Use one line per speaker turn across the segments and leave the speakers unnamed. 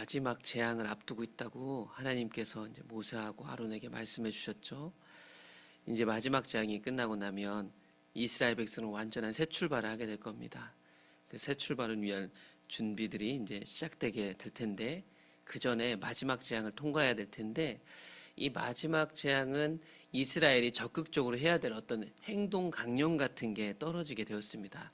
마지막 재앙을 앞두고 있다고 하나님께서 이제 모세하고 아론에게 말씀해 주셨죠. 이제 마지막 재앙이 끝나고 나면 이스라엘 백성은 완전한 새 출발을 하게 될 겁니다. 그 새 출발을 위한 준비들이 이제 시작되게 될 텐데, 그 전에 마지막 재앙을 통과해야 될 텐데, 이 마지막 재앙은 이스라엘이 적극적으로 해야 될 어떤 행동 강령 같은 게 떨어지게 되었습니다.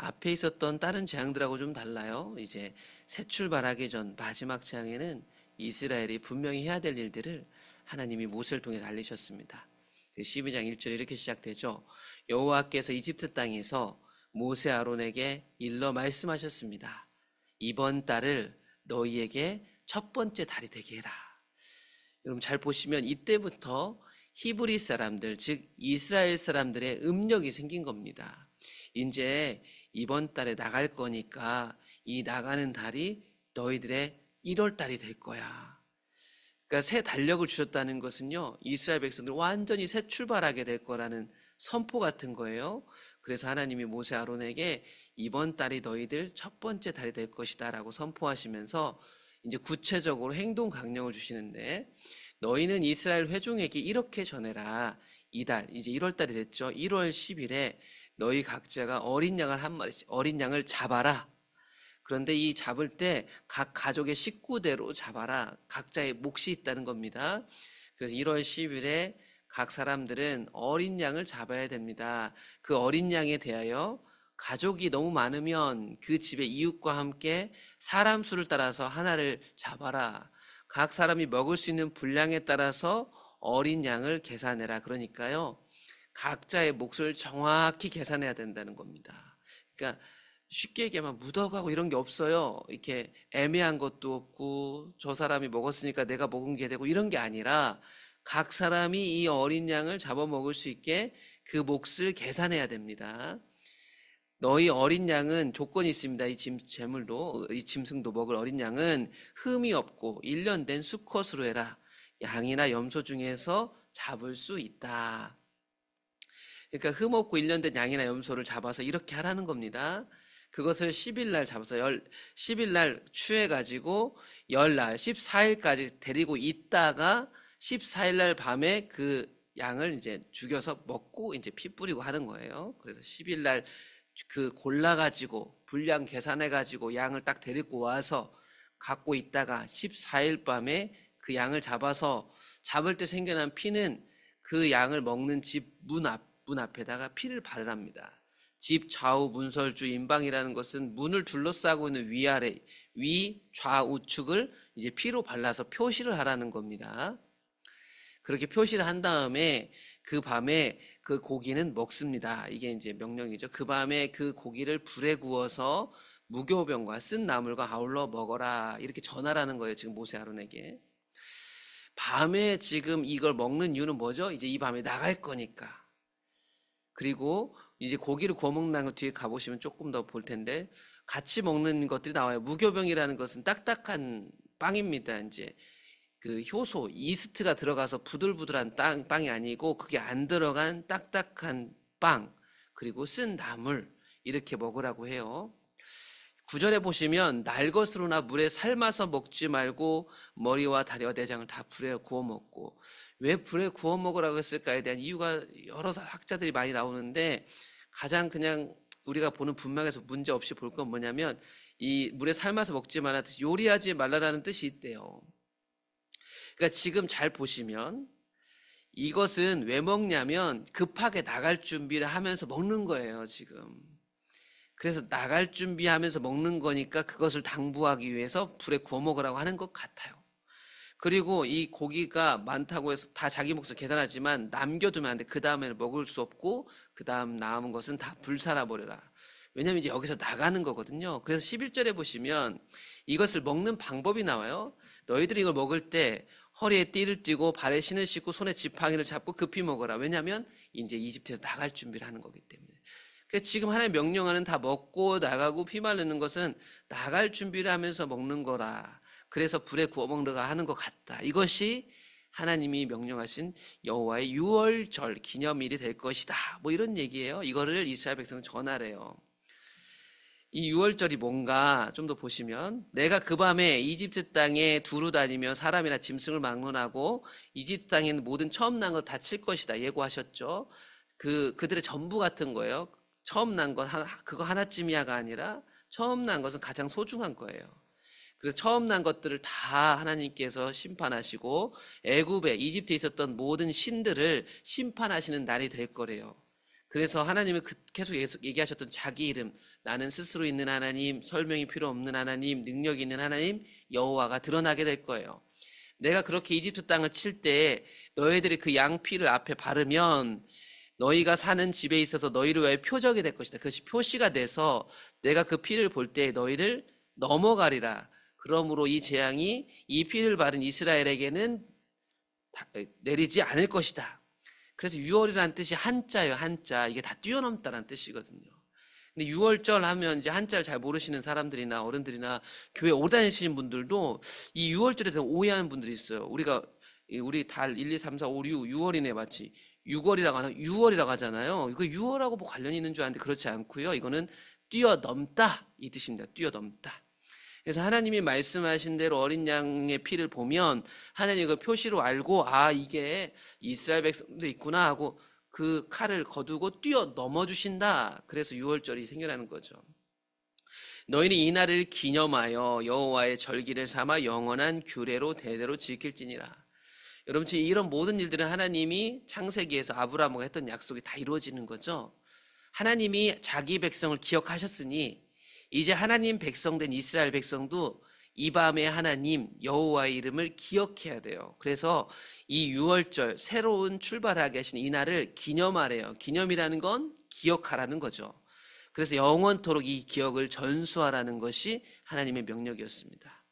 앞에 있었던 다른 재앙들하고 좀 달라요. 이제 새 출발하기 전 마지막 재앙에는 이스라엘이 분명히 해야 될 일들을 하나님이 모세를 통해 알리셨습니다. 12장 1절에 이렇게 시작되죠. 여호와께서 이집트 땅에서 모세 아론에게 일러 말씀하셨습니다. 이번 달을 너희에게 첫 번째 달이 되게 해라. 여러분 잘 보시면 이때부터 히브리 사람들, 즉 이스라엘 사람들의 음력이 생긴 겁니다. 이제 이번 달에 나갈 거니까 이 나가는 달이 너희들의 1월 달이 될 거야. 그러니까 새 달력을 주셨다는 것은요, 이스라엘 백성들 완전히 새 출발하게 될 거라는 선포 같은 거예요. 그래서 하나님이 모세 아론에게 이번 달이 너희들 첫 번째 달이 될 것이다 라고 선포하시면서 이제 구체적으로 행동 강령을 주시는데, 너희는 이스라엘 회중에게 이렇게 전해라. 이달 이제 1월 달이 됐죠. 1월 10일에 너희 각자가 어린 양을 한 마리씩, 어린 양을 잡아라. 그런데 이 잡을 때 각 가족의 식구대로 잡아라. 각자의 몫이 있다는 겁니다. 그래서 1월 10일에 각 사람들은 어린 양을 잡아야 됩니다. 그 어린 양에 대하여 가족이 너무 많으면 그 집의 이웃과 함께 사람 수를 따라서 하나를 잡아라. 각 사람이 먹을 수 있는 분량에 따라서 어린 양을 계산해라. 그러니까요, 각자의 몫을 정확히 계산해야 된다는 겁니다. 그러니까 쉽게 얘기하면 묻어가고 이런 게 없어요. 이렇게 애매한 것도 없고 저 사람이 먹었으니까 내가 먹은 게 되고 이런 게 아니라 각 사람이 이 어린 양을 잡아먹을 수 있게 그 몫을 계산해야 됩니다. 너희 어린 양은 조건이 있습니다. 이 제물도, 이 짐승도 먹을 어린 양은 흠이 없고 1년 된 수컷으로 해라. 양이나 염소 중에서 잡을 수 있다. 그러니까 흠 없고 1년 된 양이나 염소를 잡아서 이렇게 하라는 겁니다. 그것을 10일 날 잡아서 10일 날 추해가지고 열날 14일까지 데리고 있다가 14일 날 밤에 그 양을 이제 죽여서 먹고 이제 피 뿌리고 하는 거예요. 그래서 10일 날 그 골라가지고 분량 계산해가지고 양을 딱 데리고 와서 갖고 있다가 14일 밤에 그 양을 잡아서 잡을 때 생겨난 피는 그 양을 먹는 집 문 앞에다가 피를 바르랍니다. 집 좌우 문설주 임방이라는 것은 문을 둘러싸고 있는 위아래, 위, 좌우측을 이제 피로 발라서 표시를 하라는 겁니다. 그렇게 표시를 한 다음에 그 밤에 그 고기는 먹습니다. 이게 이제 명령이죠. 그 밤에 그 고기를 불에 구워서 무교병과 쓴 나물과 아울러 먹어라. 이렇게 전하라는 거예요. 지금 모세 아론에게. 밤에 지금 이걸 먹는 이유는 뭐죠? 이제 이 밤에 나갈 거니까. 그리고 이제 고기를 구워 먹는 거 뒤에 가보시면 조금 더 볼 텐데, 같이 먹는 것들이 나와요. 무교병이라는 것은 딱딱한 빵입니다. 이제 그 효소, 이스트가 들어가서 부들부들한 빵이 아니고 그게 안 들어간 딱딱한 빵, 그리고 쓴 나물, 이렇게 먹으라고 해요. 9절에 보시면 날 것으로나 물에 삶아서 먹지 말고 머리와 다리와 내장을 다 불에 구워 먹고, 왜 불에 구워 먹으라고 했을까에 대한 이유가 여러 학자들이 많이 나오는데, 가장 그냥 우리가 보는 분명에서 문제 없이 볼 건 뭐냐면, 이 물에 삶아서 먹지 말라는 뜻이 요리하지 말라라는 뜻이 있대요. 그러니까 지금 잘 보시면 이것은 왜 먹냐면 급하게 나갈 준비를 하면서 먹는 거예요, 지금. 그래서 나갈 준비하면서 먹는 거니까 그것을 당부하기 위해서 불에 구워 먹으라고 하는 것 같아요. 그리고 이 고기가 많다고 해서 다 자기 몫을 계산하지만 남겨두면 안 돼. 그 다음에는 먹을 수 없고 그 다음 남은 것은 다 불살아 버려라. 왜냐면 이제 여기서 나가는 거거든요. 그래서 11절에 보시면 이것을 먹는 방법이 나와요. 너희들이 이걸 먹을 때 허리에 띠를 띠고 발에 신을 신고 손에 지팡이를 잡고 급히 먹어라. 왜냐하면 이제 이집트에서 나갈 준비를 하는 거기 때문에. 그래서 지금 하나의 명령하는 다 먹고 나가고 피 마르는 것은 나갈 준비를 하면서 먹는 거라. 그래서 불에 구워 먹는가 하는 것 같다. 이것이 하나님이 명령하신 여호와의 유월절 기념일이 될 것이다. 뭐 이런 얘기예요. 이거를 이스라엘 백성은 전하래요. 이 유월절이 뭔가 좀 더 보시면, 내가 그 밤에 이집트 땅에 두루 다니며 사람이나 짐승을 막론하고 이집트 땅에 있는 모든 처음 난 것 다 칠 것이다 예고하셨죠. 그들의 전부 같은 거예요. 처음 난 것 그거 하나쯤이야가 아니라 처음 난 것은 가장 소중한 거예요. 그래서 처음 난 것들을 다 하나님께서 심판하시고 애굽에 이집트에 있었던 모든 신들을 심판하시는 날이 될 거래요. 그래서 하나님은 계속 얘기하셨던 자기 이름, 나는 스스로 있는 하나님, 설명이 필요 없는 하나님, 능력 있는 하나님, 여호와가 드러나게 될 거예요. 내가 그렇게 이집트 땅을 칠 때 너희들이 그 양피를 앞에 바르면 너희가 사는 집에 있어서 너희를 위하여 표적이 될 것이다. 그것이 표시가 돼서 내가 그 피를 볼 때 너희를 넘어가리라. 그러므로 이 재앙이 이 피를 바른 이스라엘에게는 내리지 않을 것이다. 그래서 유월이라는 뜻이 한자예요. 한자. 이게 다 뛰어넘다라는 뜻이거든요. 근데 유월절 하면 이제 한자를 잘 모르시는 사람들이나 어른들이나 교회 오래 다니시는 분들도 이 유월절에 대해 오해하는 분들이 있어요. 우리 달 1, 2, 3, 4, 5, 6, 6월이네 마치 6월이라고 하나 6월이라고 하잖아요. 이거 6월하고 뭐 관련이 있는 줄 아는데 그렇지 않고요. 이거는 뛰어넘다 이 뜻입니다. 뛰어넘다. 그래서 하나님이 말씀하신 대로 어린 양의 피를 보면 하나님이 그 표시로 알고 이게 이스라엘 백성도 있구나 하고 그 칼을 거두고 뛰어넘어 주신다. 그래서 6월절이 생겨나는 거죠. 너희는 이 날을 기념하여 여호와의 절기를 삼아 영원한 규례로 대대로 지킬지니라. 여러분 지금 이런 모든 일들은 하나님이 창세기에서 아브라함과 했던 약속이 다 이루어지는 거죠. 하나님이 자기 백성을 기억하셨으니 이제 하나님 백성된 이스라엘 백성도 이 밤에 하나님 여호와의 이름을 기억해야 돼요. 그래서 이 6월절 새로운 출발하게 하신 이 날을 기념하래요. 기념이라는 건 기억하라는 거죠. 그래서 영원토록 이 기억을 전수하라는 것이 하나님의 명령이었습니다.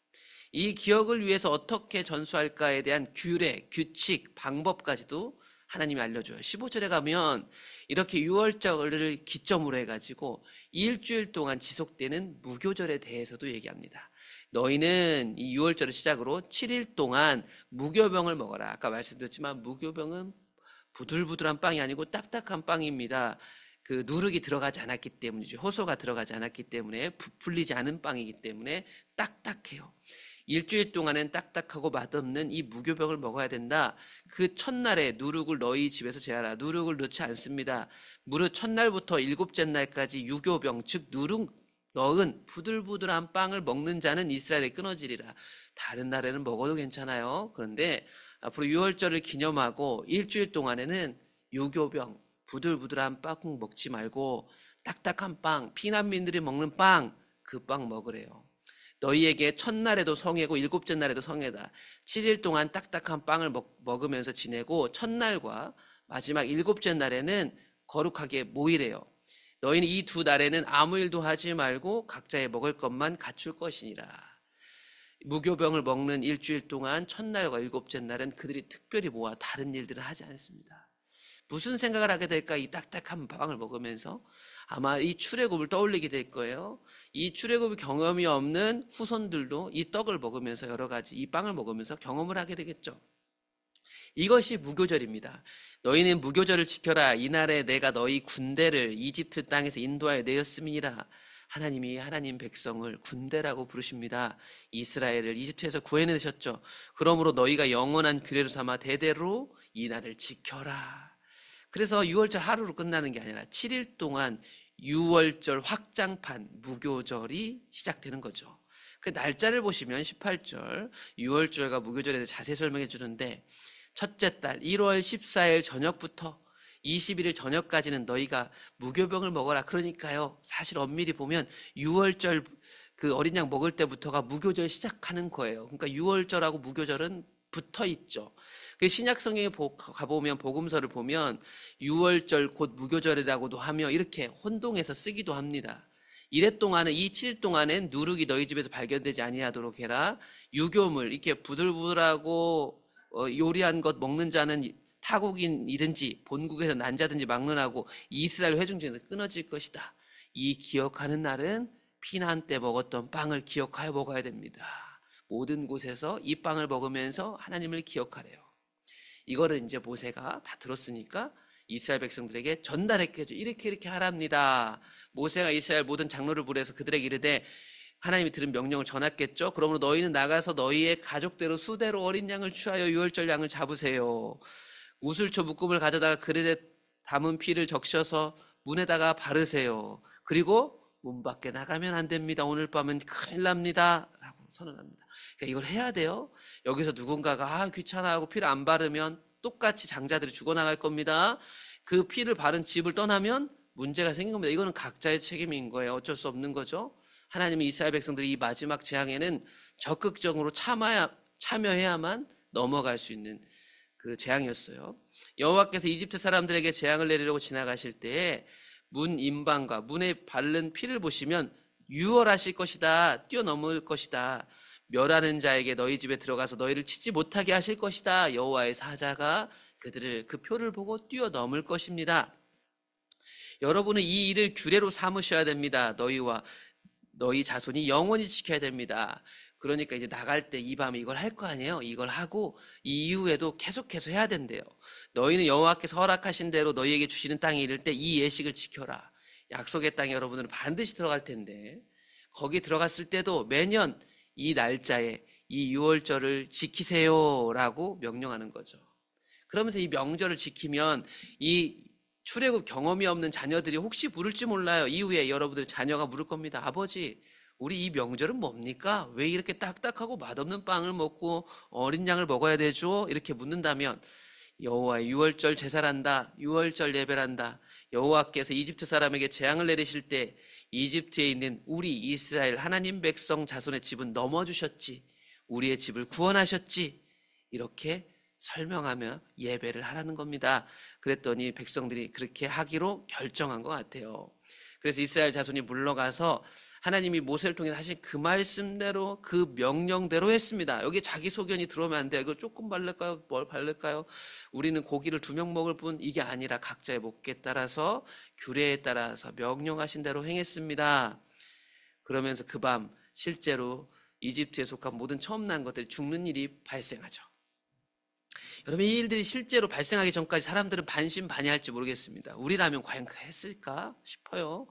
이 기억을 위해서 어떻게 전수할까에 대한 규례, 규칙, 방법까지도 하나님이 알려줘요. 15절에 가면 이렇게 6월절을 기점으로 해가지고 일주일 동안 지속되는 무교절에 대해서도 얘기합니다. 너희는 이 6월절을 시작으로 7일 동안 무교병을 먹어라. 아까 말씀드렸지만 무교병은 부들부들한 빵이 아니고 딱딱한 빵입니다. 그 누룩이 들어가지 않았기 때문이죠. 효소가 들어가지 않았기 때문에 불리지 않은 빵이기 때문에 딱딱해요. 일주일 동안은 딱딱하고 맛없는 이 무교병을 먹어야 된다. 그 첫날에 누룩을 너희 집에서 제하라. 누룩을 넣지 않습니다. 무릇 첫날부터 일곱째 날까지 유교병 즉 누룩 넣은 부들부들한 빵을 먹는 자는 이스라엘에 끊어지리라. 다른 날에는 먹어도 괜찮아요. 그런데 앞으로 유월절을 기념하고 일주일 동안에는 유교병 부들부들한 빵 먹지 말고 딱딱한 빵, 피난민들이 먹는 빵, 그 빵 먹으래요. 너희에게 첫날에도 성회고 일곱째 날에도 성회다. 7일 동안 딱딱한 빵을 먹으면서 지내고 첫날과 마지막 일곱째 날에는 거룩하게 모이래요. 너희는 이 두 날에는 아무 일도 하지 말고 각자의 먹을 것만 갖출 것이니라. 무교병을 먹는 일주일 동안 첫날과 일곱째 날은 그들이 특별히 모아 다른 일들을 하지 않습니다. 무슨 생각을 하게 될까? 이 딱딱한 빵을 먹으면서 아마 이 출애굽을 떠올리게 될 거예요. 이 출애굽 경험이 없는 후손들도 이 떡을 먹으면서 여러 가지 이 빵을 먹으면서 경험을 하게 되겠죠. 이것이 무교절입니다. 너희는 무교절을 지켜라. 이날에 내가 너희 군대를 이집트 땅에서 인도하여 내었음이니라. 하나님이 하나님 백성을 군대라고 부르십니다. 이스라엘을 이집트에서 구해내셨죠. 그러므로 너희가 영원한 규례로 삼아 대대로 이 날을 지켜라. 그래서 6월절 하루로 끝나는 게 아니라 7일 동안 6월절 확장판 무교절이 시작되는 거죠. 그 날짜를 보시면 18절 6월절과 무교절에 대해 자세히 설명해 주는데 첫째 달 1월 14일 저녁부터 21일 저녁까지는 너희가 무교병을 먹어라. 그러니까요. 사실 엄밀히 보면 6월절 그 어린 양 먹을 때부터가 무교절 시작하는 거예요. 그러니까 6월절하고 무교절은 붙어 있죠. 그 신약 성경에 가보면 복음서를 보면 6월절 곧 무교절이라고도 하며 이렇게 혼동해서 쓰기도 합니다. 이래 동안은 이 7일 동안엔 누룩이 너희 집에서 발견되지 아니하도록 해라. 유교물 이렇게 부들부들하고 요리한 것 먹는 자는 타국인이든지 본국에서 난 자든지 막론하고 이스라엘 회중 중에서 끊어질 것이다. 이 기억하는 날은 피난 때 먹었던 빵을 기억하여 먹어야 됩니다. 모든 곳에서 이 빵을 먹으면서 하나님을 기억하래요. 이거를 이제 모세가 다 들었으니까 이스라엘 백성들에게 전달했겠죠. 이렇게 하랍니다. 모세가 이스라엘 모든 장로를 부르해서 그들에게 이르되, 하나님이 들은 명령을 전했겠죠. 그러므로 너희는 나가서 너희의 가족대로 수대로 어린 양을 취하여 유월절 양을 잡으세요. 우슬초 묶음을 가져다가 그릇에 담은 피를 적셔서 문에다가 바르세요. 그리고 문 밖에 나가면 안 됩니다. 오늘 밤은 큰일 납니다. 라고 선언합니다. 그러니까 이걸 해야 돼요. 여기서 누군가가 귀찮아 하고 피를 안 바르면 똑같이 장자들이 죽어나갈 겁니다. 그 피를 바른 집을 떠나면 문제가 생긴 겁니다. 이거는 각자의 책임인 거예요. 어쩔 수 없는 거죠. 하나님이 이스라엘 백성들이 이 마지막 재앙에는 적극적으로 참여해야만 넘어갈 수 있는 그 재앙이었어요. 여호와께서 이집트 사람들에게 재앙을 내리려고 지나가실 때에 문 임방과 문에 바른 피를 보시면 유월하실 것이다, 뛰어넘을 것이다, 멸하는 자에게 너희 집에 들어가서 너희를 치지 못하게 하실 것이다, 여호와의 사자가 그들을 그 표를 보고 뛰어넘을 것입니다. 여러분은 이 일을 규례로 삼으셔야 됩니다. 너희와 너희 자손이 영원히 지켜야 됩니다. 그러니까 이제 나갈 때 이 밤에 이걸 할 거 아니에요. 이걸 하고 이 이후에도 계속해서 해야 된대요. 너희는 여호와께서 허락하신 대로 너희에게 주시는 땅에 이를 때 이 예식을 지켜라. 약속의 땅에 여러분들은 반드시 들어갈 텐데 거기 들어갔을 때도 매년 이 날짜에 이 유월절을 지키세요라고 명령하는 거죠. 그러면서 이 명절을 지키면 이 출애굽 경험이 없는 자녀들이 혹시 물을지 몰라요. 이후에 여러분들의 자녀가 물을 겁니다. 아버지, 우리 이 명절은 뭡니까? 왜 이렇게 딱딱하고 맛없는 빵을 먹고 어린 양을 먹어야 되죠? 이렇게 묻는다면 여호와의 유월절 제사란다, 유월절 예배란다. 여호와께서 이집트 사람에게 재앙을 내리실 때 이집트에 있는 우리 이스라엘 하나님 백성 자손의 집은 넘어주셨지, 우리의 집을 구원하셨지, 이렇게 설명하며 예배를 하라는 겁니다. 그랬더니 백성들이 그렇게 하기로 결정한 것 같아요. 그래서 이스라엘 자손이 물러가서 하나님이 모세를 통해 하신 그 말씀대로 그 명령대로 했습니다. 여기 자기 소견이 들어오면 안 돼요. 이거 조금 바를까요? 뭘 바를까요? 우리는 고기를 2명 먹을 뿐, 이게 아니라 각자의 목에 따라서 규례에 따라서 명령하신 대로 행했습니다. 그러면서 그 밤 실제로 이집트에 속한 모든 처음 난 것들이 죽는 일이 발생하죠. 여러분, 이 일들이 실제로 발생하기 전까지 사람들은 반신반의할지 모르겠습니다. 우리라면 과연 했을까 싶어요.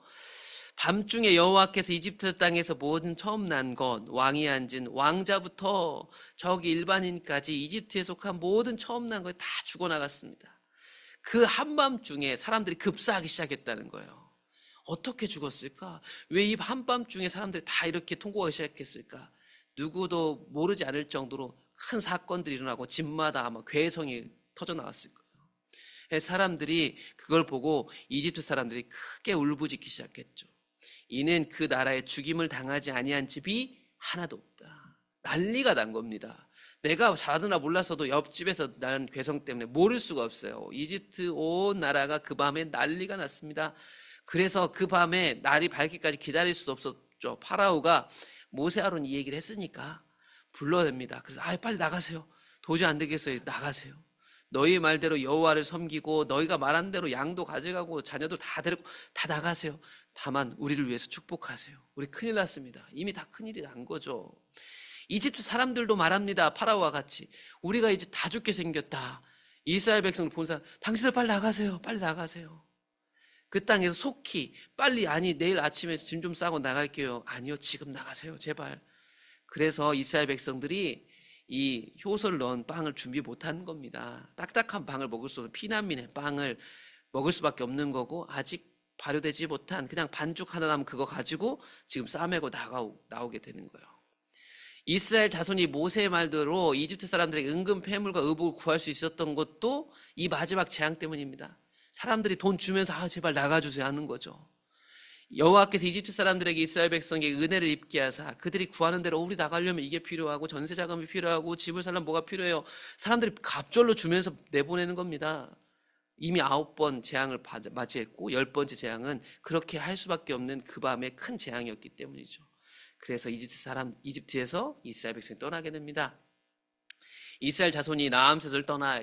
밤중에 여호와께서 이집트 땅에서 모든 처음 난 것, 왕이 앉은 왕자부터 저기 일반인까지 이집트에 속한 모든 처음 난 것이 다 죽어나갔습니다. 그 한밤중에 사람들이 급사하기 시작했다는 거예요. 어떻게 죽었을까? 왜 이 한밤중에 사람들이 다 이렇게 통곡하기 시작했을까? 누구도 모르지 않을 정도로 큰 사건들이 일어나고 집마다 아마 괴성이 터져 나왔을 거예요. 사람들이 그걸 보고 이집트 사람들이 크게 울부짖기 시작했죠. 이는 그 나라에 죽임을 당하지 아니한 집이 하나도 없다. 난리가 난 겁니다. 내가 자느라 몰랐어도 옆집에서 난 괴성 때문에 모를 수가 없어요. 이집트 온 나라가 그 밤에 난리가 났습니다. 그래서 그 밤에 날이 밝기까지 기다릴 수도 없었죠. 파라오가 모세 아론 이 얘기를 했으니까 불러냅니다. 그래서 빨리 나가세요. 도저히 안 되겠어요. 나가세요. 너희 말대로 여호와를 섬기고 너희가 말한 대로 양도 가져가고 자녀들 다 데리고 다 나가세요. 다만 우리를 위해서 축복하세요. 우리 큰일 났습니다. 이미 다 큰일이 난 거죠. 이집트 사람들도 말합니다. 파라오와 같이 우리가 이제 다 죽게 생겼다. 이스라엘 백성을 본 사람, 당신들 빨리 나가세요. 빨리 나가세요. 그 땅에서 속히 빨리, 아니 내일 아침에 짐 좀 싸고 나갈게요. 아니요, 지금 나가세요, 제발. 그래서 이스라엘 백성들이 이 효소를 넣은 빵을 준비 못하는 겁니다. 딱딱한 빵을 먹을 수 없는 피난민의 빵을 먹을 수밖에 없는 거고, 아직 발효되지 못한 그냥 반죽 하나 남은 그거 가지고 지금 싸매고 나오게 되는 거예요. 이스라엘 자손이 모세의 말대로 이집트 사람들에게 은근 폐물과 의복을 구할 수 있었던 것도 이 마지막 재앙 때문입니다. 사람들이 돈 주면서 제발 나가주세요 하는 거죠. 여호와께서 이집트 사람들에게 이스라엘 백성에게 은혜를 입게 하사 그들이 구하는 대로 우리 나가려면 이게 필요하고 전세 자금이 필요하고 집을 살려면 뭐가 필요해요. 사람들이 갑절로 주면서 내보내는 겁니다. 이미 9번 재앙을 맞이했고 10번째 재앙은 그렇게 할 수밖에 없는 그 밤의 큰 재앙이었기 때문이죠. 그래서 이집트에서 이스라엘 백성이 떠나게 됩니다. 이스라엘 자손이 라암셋을 떠나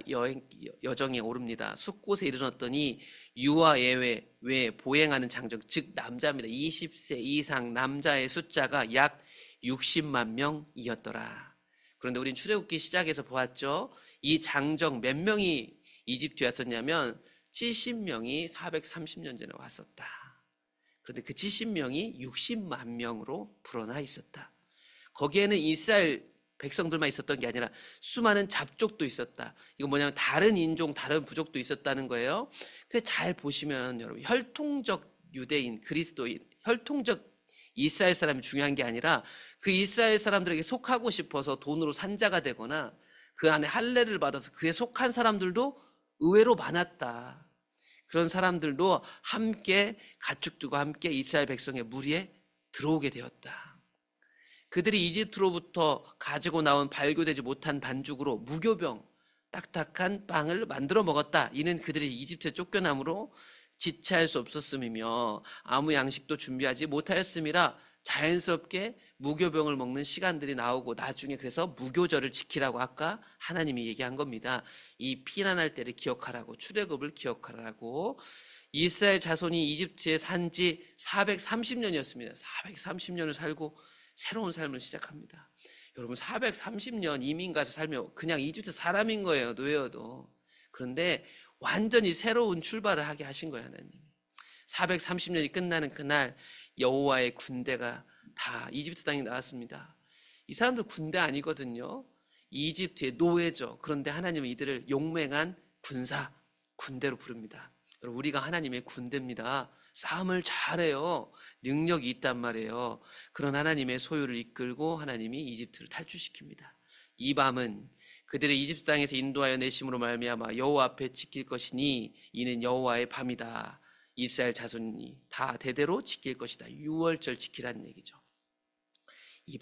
여정에 오릅니다. 숫곳에 이르렀더니 유아 예외 외 보행하는 장정, 즉 남자입니다. 20세 이상 남자의 숫자가 약 60만 명이었더라. 그런데 우린 출애굽기 시작에서 보았죠. 이 장정 몇 명이 이집트에 왔었냐면 70명이 430년 전에 왔었다. 그런데 그 70명이 60만 명으로 불어나 있었다. 거기에는 이스라엘 백성들만 있었던 게 아니라 수많은 잡족도 있었다. 이거 뭐냐면 다른 인종, 다른 부족도 있었다는 거예요. 그 잘 보시면 여러분, 혈통적 유대인, 그리스도인, 혈통적 이스라엘 사람이 중요한 게 아니라 그 이스라엘 사람들에게 속하고 싶어서 돈으로 산자가 되거나 그 안에 할례를 받아서 그에 속한 사람들도 의외로 많았다. 그런 사람들도 함께 가축들과 함께 이스라엘 백성의 무리에 들어오게 되었다. 그들이 이집트로부터 가지고 나온 발교되지 못한 반죽으로 무교병, 딱딱한 빵을 만들어 먹었다. 이는 그들이 이집트에 쫓겨남으로 지체할 수 없었음이며 아무 양식도 준비하지 못하였음이라 자연스럽게 무교병을 먹는 시간들이 나오고 나중에 그래서 무교절을 지키라고 아까 하나님이 얘기한 겁니다. 이 피난할 때를 기억하라고, 출애굽을 기억하라고. 이스라엘 자손이 이집트에 산 지 430년이었습니다. 430년을 살고 새로운 삶을 시작합니다. 여러분, 430년 이민 가서 살면 그냥 이집트 사람인 거예요, 노예여도. 그런데 완전히 새로운 출발을 하게 하신 거예요, 하나님. 430년이 끝나는 그날 여호와의 군대가 다 이집트 땅에 나왔습니다. 이 사람들 군대 아니거든요. 이집트의 노예죠. 그런데 하나님은 이들을 용맹한 군대로 부릅니다. 여러분, 우리가 하나님의 군대입니다. 싸움을 잘해요. 능력이 있단 말이에요. 그런 하나님의 소유를 이끌고 하나님이 이집트를 탈출시킵니다. 이 밤은 그들의 이집트 땅에서 인도하여 내심으로 말미암아 여호와 앞에 지킬 것이니 이는 여호와의 밤이다. 이스라엘 자손이 다 대대로 지킬 것이다. 유월절 지키라는 얘기죠. 이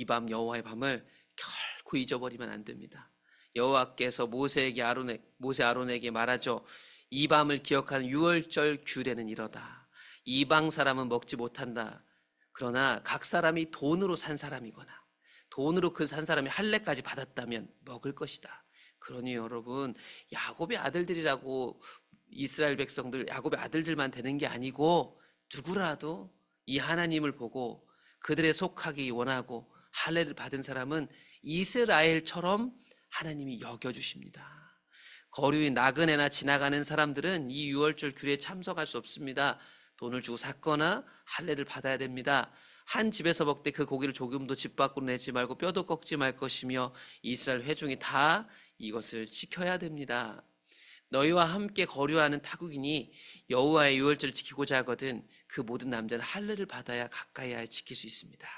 밤 여호와의 밤을 결코 잊어버리면 안 됩니다. 여호와께서 모세 아론에게 말하죠. 이 밤을 기억하는 유월절 규례는 이러다. 이방 사람은 먹지 못한다. 그러나 각 사람이 돈으로 산 사람이거나 돈으로 그 산 사람이 할례까지 받았다면 먹을 것이다. 그러니 여러분, 야곱의 아들들이라고 이스라엘 백성들, 야곱의 아들들만 되는 게 아니고 누구라도 이 하나님을 보고 그들의 속하기 원하고 할례를 받은 사람은 이스라엘처럼 하나님이 여겨주십니다. 거류의 나그네나 지나가는 사람들은 이 유월절 규례에 참석할 수 없습니다. 돈을 주고 샀거나 할례를 받아야 됩니다. 한 집에서 먹되 그 고기를 조금도 집 밖으로 내지 말고 뼈도 꺾지 말 것이며 이스라엘 회중이 다 이것을 지켜야 됩니다. 너희와 함께 거류하는 타국인이 여호와의 유월절을 지키고자 하거든 그 모든 남자는 할례를 받아야 가까이하여 지킬 수 있습니다.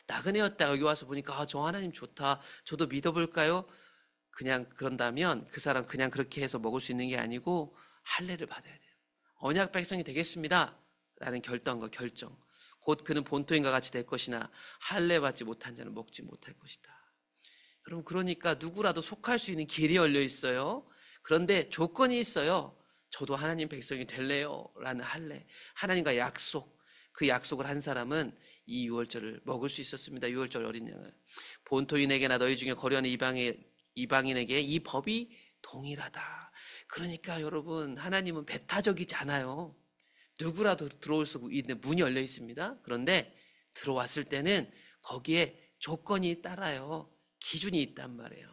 나그네였다가 여기 와서 보니까 저 하나님 좋다. 저도 믿어볼까요? 그냥 그런다면 그 사람 그냥 그렇게 해서 먹을 수 있는 게 아니고 할례를 받아야 돼요. 언약 백성이 되겠습니다 라는 결단과 결정. 곧 그는 본토인과 같이 될 것이나 할례 받지 못한 자는 먹지 못할 것이다. 여러분, 그러니까 누구라도 속할 수 있는 길이 열려 있어요. 그런데 조건이 있어요. 저도 하나님 백성이 될래요 라는 할례, 하나님과 약속, 그 약속을 한 사람은 이 유월절을 먹을 수 있었습니다. 유월절 어린 양을. 본토인에게나 너희 중에 거류하는 이방인에게 이 법이 동일하다. 그러니까 여러분, 하나님은 배타적이지 않아요. 누구라도 들어올 수 있는 문이 열려 있습니다. 그런데 들어왔을 때는 거기에 조건이 따라요. 기준이 있단 말이에요.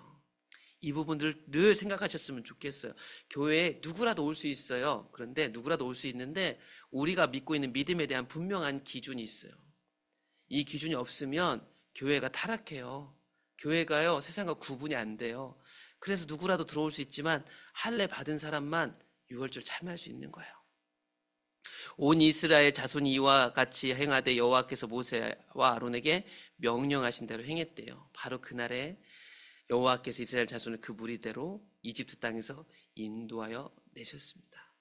이 부분들 늘 생각하셨으면 좋겠어요. 교회에 누구라도 올 수 있어요. 그런데 누구라도 올 수 있는데 우리가 믿고 있는 믿음에 대한 분명한 기준이 있어요. 이 기준이 없으면 교회가 타락해요. 교회가요, 세상과 구분이 안 돼요. 그래서 누구라도 들어올 수 있지만 할례 받은 사람만 유월절 참여할 수 있는 거예요. 온 이스라엘 자손이 이와 같이 행하되 여호와께서 모세와 아론에게 명령하신 대로 행했대요. 바로 그날에 여호와께서 이스라엘 자손을 그 무리대로 이집트 땅에서 인도하여 내셨습니다.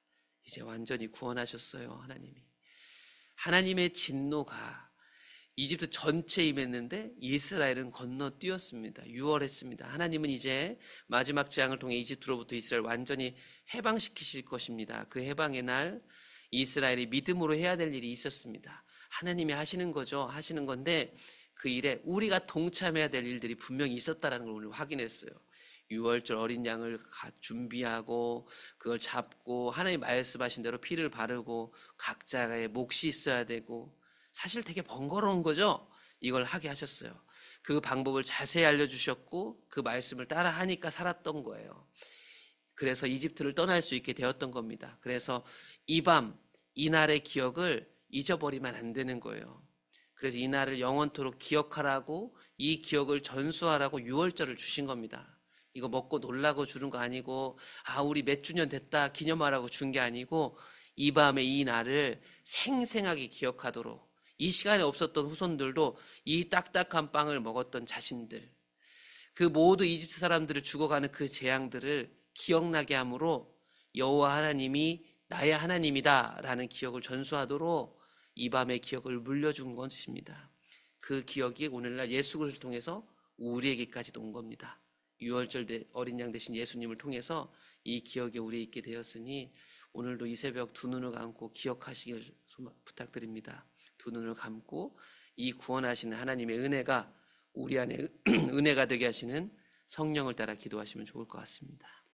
이제 완전히 구원하셨어요, 하나님이. 하나님의 진노가 이집트 전체에 임했는데 이스라엘은 건너뛰었습니다. 유월했습니다. 하나님은 이제 마지막 재앙을 통해 이집트로부터 이스라엘 완전히 해방시키실 것입니다. 그 해방의 날 이스라엘이 믿음으로 해야 될 일이 있었습니다. 하나님이 하시는 거죠. 하시는 건데 그 일에 우리가 동참해야 될 일들이 분명히 있었다는 걸 오늘 확인했어요. 유월절 어린 양을 준비하고 그걸 잡고 하나님 말씀하신 대로 피를 바르고 각자의 몫이 있어야 되고, 사실 되게 번거로운 거죠. 이걸 하게 하셨어요. 그 방법을 자세히 알려주셨고 그 말씀을 따라 하니까 살았던 거예요. 그래서 이집트를 떠날 수 있게 되었던 겁니다. 그래서 이 밤, 이날의 기억을 잊어버리면 안 되는 거예요. 그래서 이날을 영원토록 기억하라고, 이 기억을 전수하라고 유월절을 주신 겁니다. 이거 먹고 놀라고 주는 거 아니고, 우리 몇 주년 됐다 기념하라고 준 게 아니고, 이 밤에 이 날을 생생하게 기억하도록, 이 시간에 없었던 후손들도 이 딱딱한 빵을 먹었던 자신들, 그 모두 이집트 사람들을 죽어가는 그 재앙들을 기억나게 함으로 여호와 하나님이 나의 하나님이다 라는 기억을 전수하도록 이 밤의 기억을 물려준 것입니다. 그 기억이 오늘날 예수 그리스도를 통해서 우리에게까지도 온 겁니다. 유월절 어린 양 되신 예수님을 통해서 이 기억이 우리에 있게 되었으니 오늘도 이 새벽 두 눈을 감고 기억하시길 부탁드립니다. 두 눈을 감고 이 구원하시는 하나님의 은혜가 우리 안에 은혜가 되게 하시는 성령을 따라 기도하시면 좋을 것 같습니다.